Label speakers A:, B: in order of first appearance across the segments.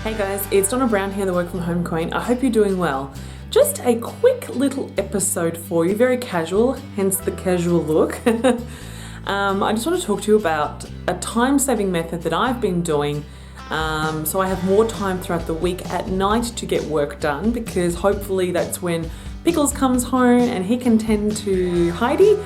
A: Hey guys, it's Donna Brown here, the Work From Home Queen. I hope you're doing well. Just a quick little episode for you, very casual, hence the casual look. I just want to talk to you about a time-saving method that I've been doing so I have more time throughout the week at night to get work done, because hopefully that's when Pickles comes home and he can tend to Hearty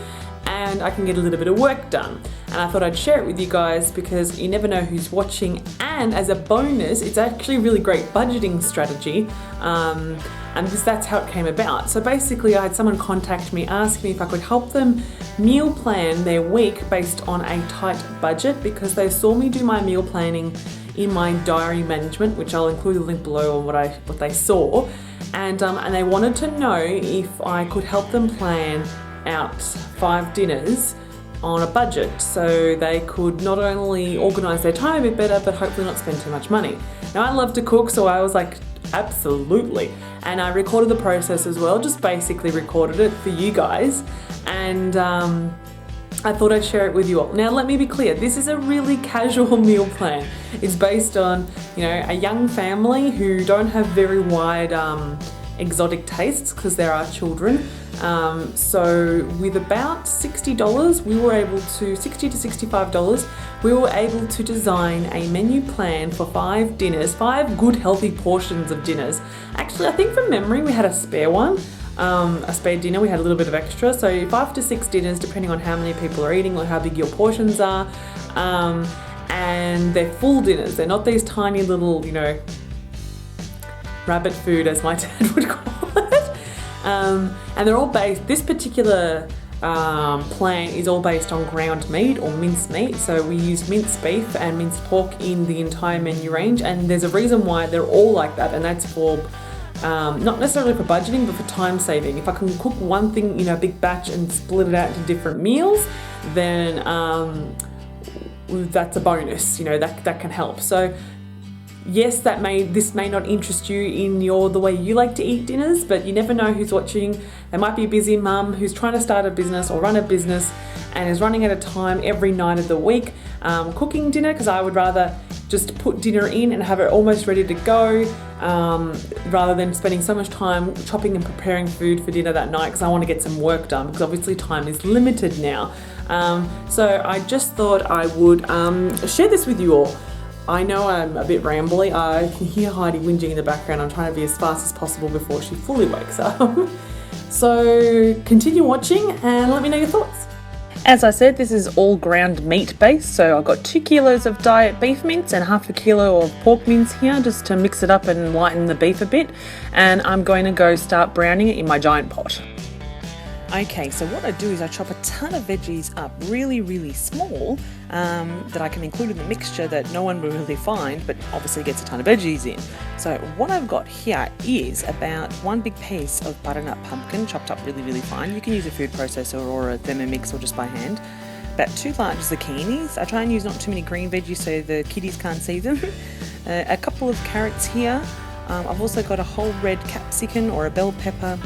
A: and I can get a little bit of work done. And I thought I'd share it with you guys because you never know who's watching, and as a bonus, it's actually a really great budgeting strategy. And that's how it came about. So basically I had someone contact me, ask me if I could help them meal plan their week based on a tight budget, because they saw me do my meal planning in my diary management, which I'll include a link below on what they saw, and they wanted to know if I could help them plan out 5 dinners on a budget so they could not only organise their time a bit better but hopefully not spend too much money. Now I love to cook, so I was like, absolutely, and I recorded the process as well, just basically recorded it for you guys, and I thought I'd share it with you all. Now let me be clear, this is a really casual meal plan. It's based on, a young family who don't have very wide exotic tastes because there are children. So with about $60, we were able to, $60 to $65, we were able to design a menu plan for 5 dinners, 5 good healthy portions of dinners. Actually, I think from memory we had a spare one. A spare dinner, we had a little bit of extra, so 5 to 6 dinners depending on how many people are eating or how big your portions are, and they're full dinners. They're not these tiny little, rabbit food as my dad would call it, and they're all based, this particular plan is all based on ground meat or minced meat. So we use minced beef and minced pork in the entire menu range, and there's a reason why they're all like that, and that's for not necessarily for budgeting, but for time saving. If I can cook one thing in a big batch and split it out into different meals, then that's a bonus, that can help. So yes, this may not interest you in the way you like to eat dinners, but you never know who's watching. There might be a busy mum who's trying to start a business or run a business and is running out of time every night of the week cooking dinner, because I would rather just put dinner in and have it almost ready to go, rather than spending so much time chopping and preparing food for dinner that night, because I want to get some work done, because obviously time is limited now. So I just thought I would share this with you all. I know I'm a bit rambly. I can hear Heidi whinging in the background. I'm trying to be as fast as possible before she fully wakes up. So continue watching and let me know your thoughts. As I said, this is all ground meat based, so I've got 2 kilos of diet beef mince and half a kilo of pork mince here, just to mix it up and lighten the beef a bit, and I'm going to go start browning it in my giant pot. Okay, so what I do is I chop a ton of veggies up really, really small, that I can include in the mixture that no one will really find, but obviously gets a ton of veggies in. So what I've got here is about 1 big piece of butternut pumpkin chopped up really, really fine. You can use a food processor or a Thermomix or just by hand. About 2 large zucchinis. I try and use not too many green veggies so the kiddies can't see them. A couple of carrots here. I've also got a whole red capsicum or a bell pepper,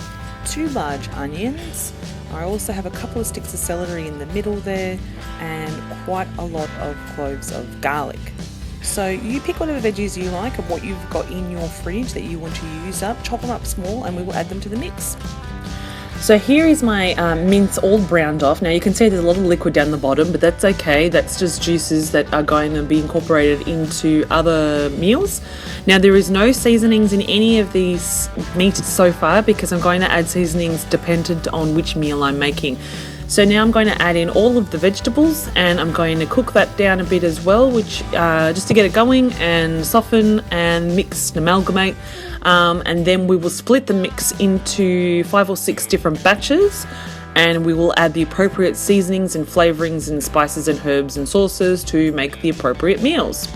A: 2 large onions. I also have a couple of sticks of celery in the middle there, and quite a lot of cloves of garlic. So you pick whatever veggies you like and what you've got in your fridge that you want to use up, chop them up small, and we will add them to the mix. So here is my mince all browned off. Now you can see there's a lot of liquid down the bottom, but that's okay. That's just juices that are going to be incorporated into other meals. Now there is no seasonings in any of these meats so far, because I'm going to add seasonings dependent on which meal I'm making. So now I'm going to add in all of the vegetables, and I'm going to cook that down a bit as well, which just to get it going and soften and mix and amalgamate. And then we will split the mix into 5 or 6 different batches, and we will add the appropriate seasonings and flavorings and spices and herbs and sauces to make the appropriate meals.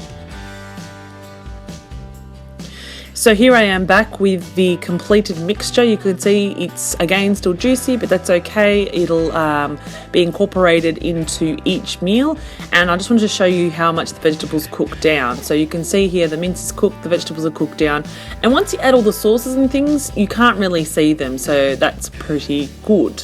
A: So here I am back with the completed mixture. You can see it's again still juicy, but that's okay. It'll be incorporated into each meal, and I just wanted to show you how much the vegetables cook down. So you can see here the mince is cooked, the vegetables are cooked down, and once you add all the sauces and things, you can't really see them, so that's pretty good.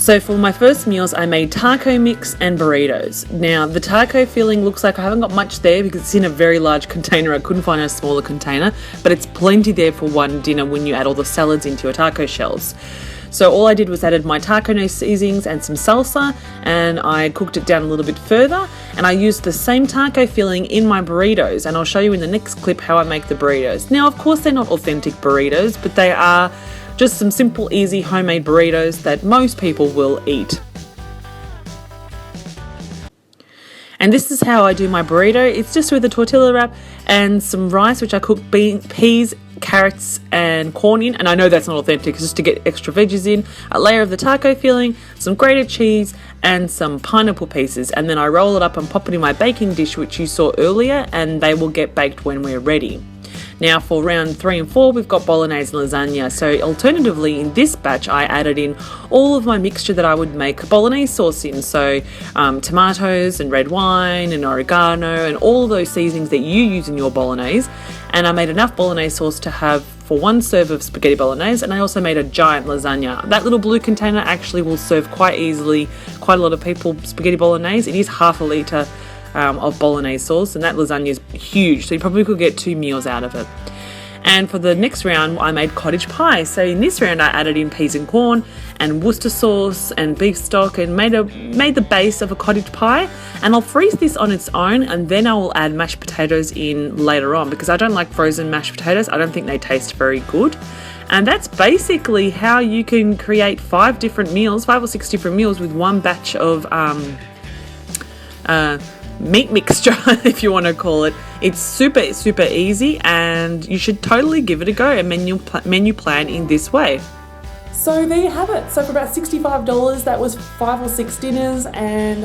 A: So for my first meals, I made taco mix and burritos. Now the taco filling looks like I haven't got much there because it's in a very large container. I couldn't find a smaller container, but it's plenty there for one dinner when you add all the salads into your taco shells. So all I did was added my taco seasonings and some salsa, and I cooked it down a little bit further, and I used the same taco filling in my burritos, and I'll show you in the next clip how I make the burritos. Now of course they're not authentic burritos, but they are just some simple, easy homemade burritos that most people will eat. And this is how I do my burrito. It's just with a tortilla wrap and some rice, which I cook peas, carrots and corn in. And I know that's not authentic, it's just to get extra veggies in. A layer of the taco filling, some grated cheese and some pineapple pieces. And then I roll it up and pop it in my baking dish, which you saw earlier, and they will get baked when we're ready. Now for round 3 and 4, we've got bolognese and lasagna. So alternatively, in this batch, I added in all of my mixture that I would make bolognese sauce in. So tomatoes and red wine and oregano and all of those seasonings that you use in your bolognese. And I made enough bolognese sauce to have for 1 serve of spaghetti bolognese, and I also made a giant lasagna. That little blue container actually will serve quite easily quite a lot of people spaghetti bolognese. It is half a litre of bolognese sauce, and that lasagna is huge, so you probably could get 2 meals out of it. And for the next round, I made cottage pie. So in this round, I added in peas and corn and Worcester sauce and beef stock and made the base of a cottage pie. And I'll freeze this on its own, and then I will add mashed potatoes in later on because I don't like frozen mashed potatoes. I don't think they taste very good. And that's basically how you can create 5 or 6 different meals with one batch of meat mixture, if you want to call it. It's super easy, and you should totally give it a go and menu plan in this way. So there you have it. So for about $65, that was 5 or 6 dinners, and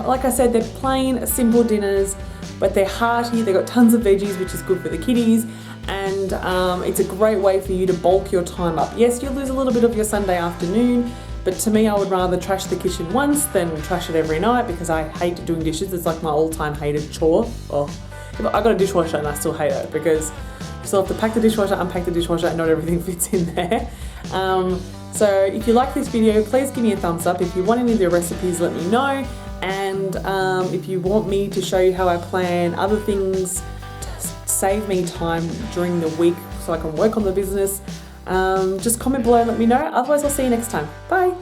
A: like I said, they're plain, simple dinners, but they're hearty. They've got tons of veggies, which is good for the kiddies, and it's a great way for you to bulk your time up. Yes, you'll lose a little bit of your Sunday afternoon, but to me, I would rather trash the kitchen once than trash it every night because I hate doing dishes. It's like my all-time hated chore. Oh, I got a dishwasher and I still hate it because you still have to pack the dishwasher, unpack the dishwasher, and not everything fits in there. So if you like this video, please give me a thumbs up. If you want any of the recipes, let me know. And if you want me to show you how I plan other things to save me time during the week so I can work on the business, just comment below and let me know. Otherwise, I'll see you next time. Bye.